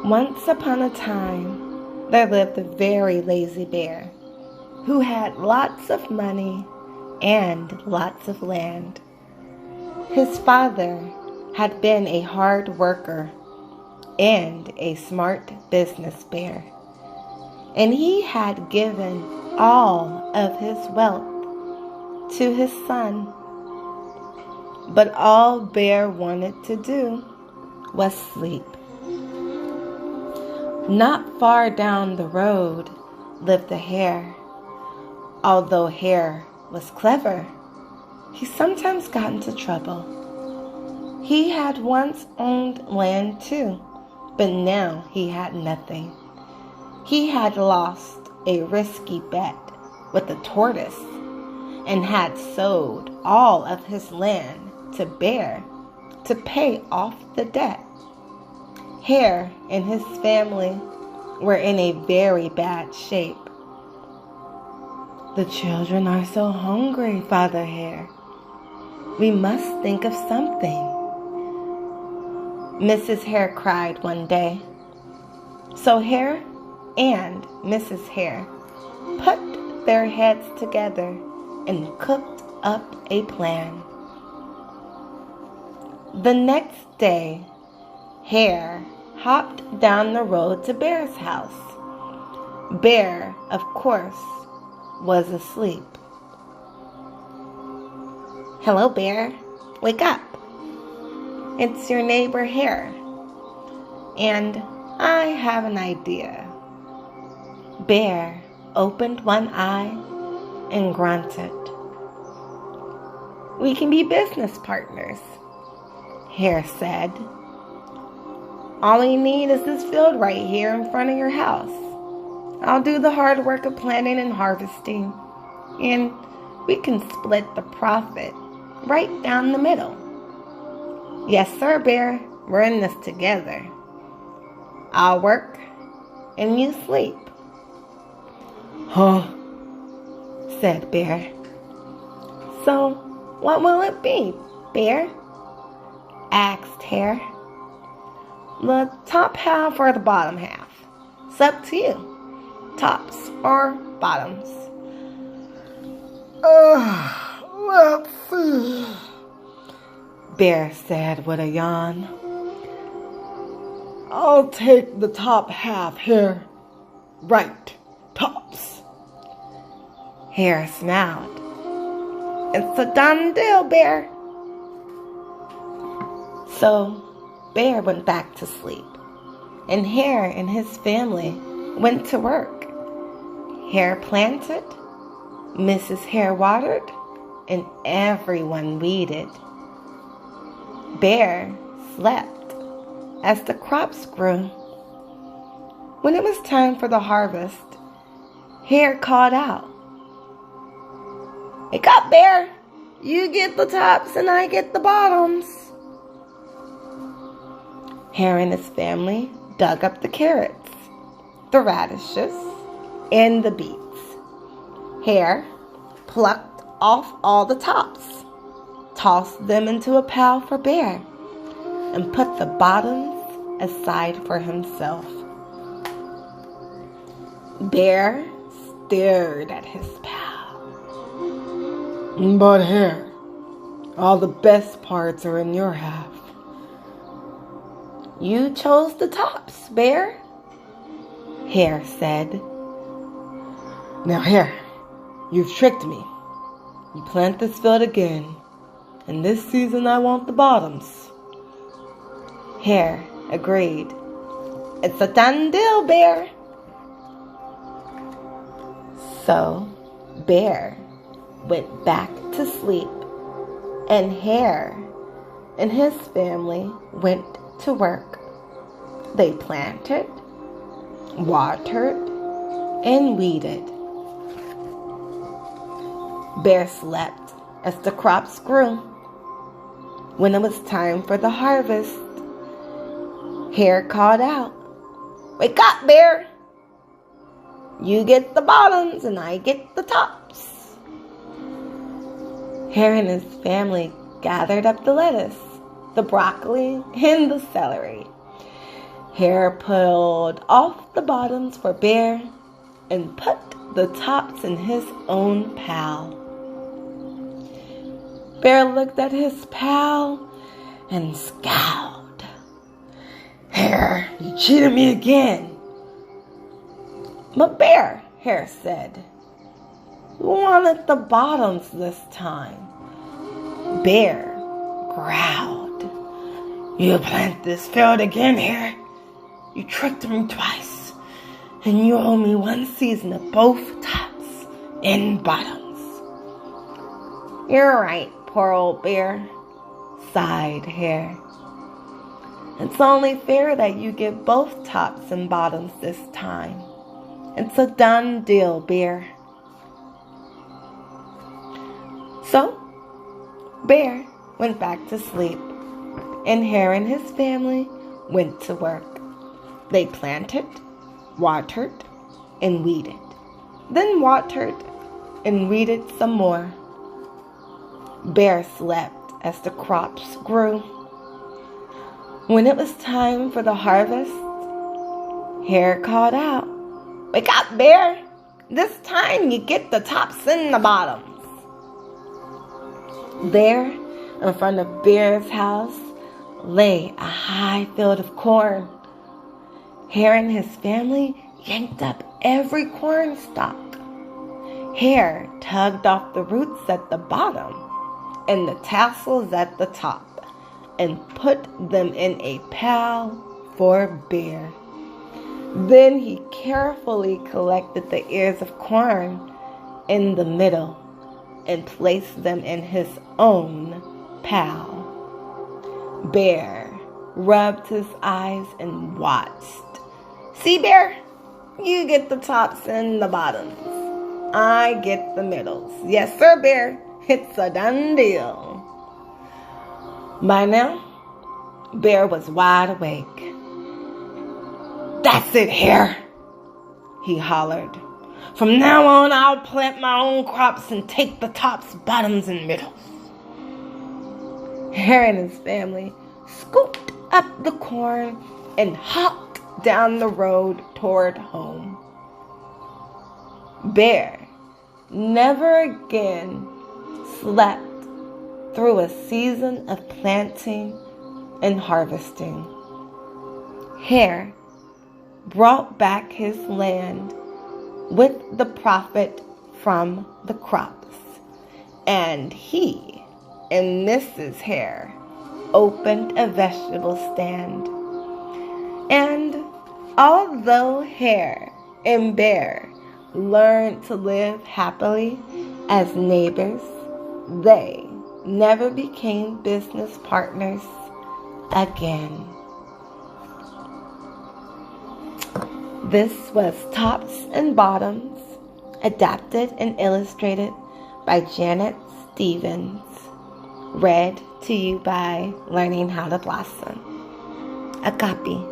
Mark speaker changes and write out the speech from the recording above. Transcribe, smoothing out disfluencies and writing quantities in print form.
Speaker 1: Once upon a time, there lived a very lazy bear who had lots of money and lots of land. His father had been a hard worker and a smart business bear, and he had given all of his wealth to his son. But all Bear wanted to do was sleep. Not far down the road lived a hare. Although Hare was clever, he sometimes got into trouble. He had once owned land too, but now he had nothing. He had lost a risky bet with a tortoise and had sold all of his land to Bear to pay off the debt. Hare and his family were in a very bad shape. "The children are so hungry, Father Hare. We must think of something," Mrs. Hare cried one day. So Hare and Mrs. Hare put their heads together and cooked up a plan. The next day, Hare hopped down the road to Bear's house. Bear, of course, was asleep. "Hello, Bear. Wake up. It's your neighbor Hare. And I have an idea." Bear opened one eye and grunted. "We can be business partners," Hare said. "All we need is this field right here in front of your house. I'll do the hard work of planting and harvesting, and we can split the profit right down the middle." "Yes, sir, Bear. We're in this together. I'll work and you sleep." "Huh," said Bear. "So what will it be, Bear?" asked Hare. "The top half or the bottom half? It's up to you. Tops or bottoms?" Let's see," Bear said with a yawn. "I'll take the top half here. Right, tops." Hare smiled. "It's a done deal, Bear." So Bear went back to sleep, and Hare and his family went to work. Hare planted, Mrs. Hare watered, and everyone weeded. Bear slept as the crops grew. When it was time for the harvest, Hare called out, "Wake up, Bear! You get the tops and I get the bottoms." Hare and his family dug up the carrots, the radishes, and the beets. Hare plucked off all the tops, tossed them into a pile for Bear, and put the bottoms aside for himself. Bear stared at his pal. "But Hare, all the best parts are in your half." "You chose the tops, Bear," Hare said. "Now, Hare, you've tricked me. You plant this field again, and this season I want the bottoms." Hare agreed. "It's a done deal, Bear." So Bear went back to sleep, and Hare and his family went to work. They planted, watered, and weeded. Bear slept as the crops grew. When it was time for the harvest, Hare called out, "Wake up, Bear! You get the bottoms and I get the tops." Hare and his family gathered up the lettuce, the broccoli, and the celery. Hare pulled off the bottoms for Bear and put the tops in his own pail. Bear looked at his pal and scowled. Hare, you cheated me again. But Bear, Hare said, you wanted the bottoms this time. Bear growled. You plant this field again, Hare. You tricked me twice, and you owe me one season of both tops and bottoms. You're right, poor old Bear, sighed Hare. It's only fair that you get both tops and bottoms this time. It's a done deal, Bear. So, Bear went back to sleep, and Hare and his family went to work. They planted, watered, and weeded. Then watered and weeded some more. Bear slept as the crops grew. When it was time for the harvest, Hare called out, Wake up, Bear! This time you get the tops and the bottoms. There, in front of Bear's house, lay a high field of corn. Hare and his family yanked up every corn stalk. Hare tugged off the roots at the bottom and the tassels at the top and put them in a pail for Bear. Then he carefully collected the ears of corn in the middle and placed them in his own pail. Bear rubbed his eyes and watched. See, Bear, you get the tops and the bottoms. I get the middles. Yes, sir, Bear. It's a done deal. By now, Bear was wide awake. That's it, Hare, he hollered. From now on, I'll plant my own crops and take the tops, bottoms, and middles. Hare and his family scooped up the corn and hopped down the road toward home. Bear never again slept through a season of planting and harvesting. Hare brought back his land with the profit from the crops, and he and Mrs. Hare opened a vegetable stand. And although Hare and Bear learned to live happily as neighbors, they never became business partners again. This was Tops and Bottoms, adapted and illustrated by Janet Stevens, read to you by Learning How to Blossom. A copy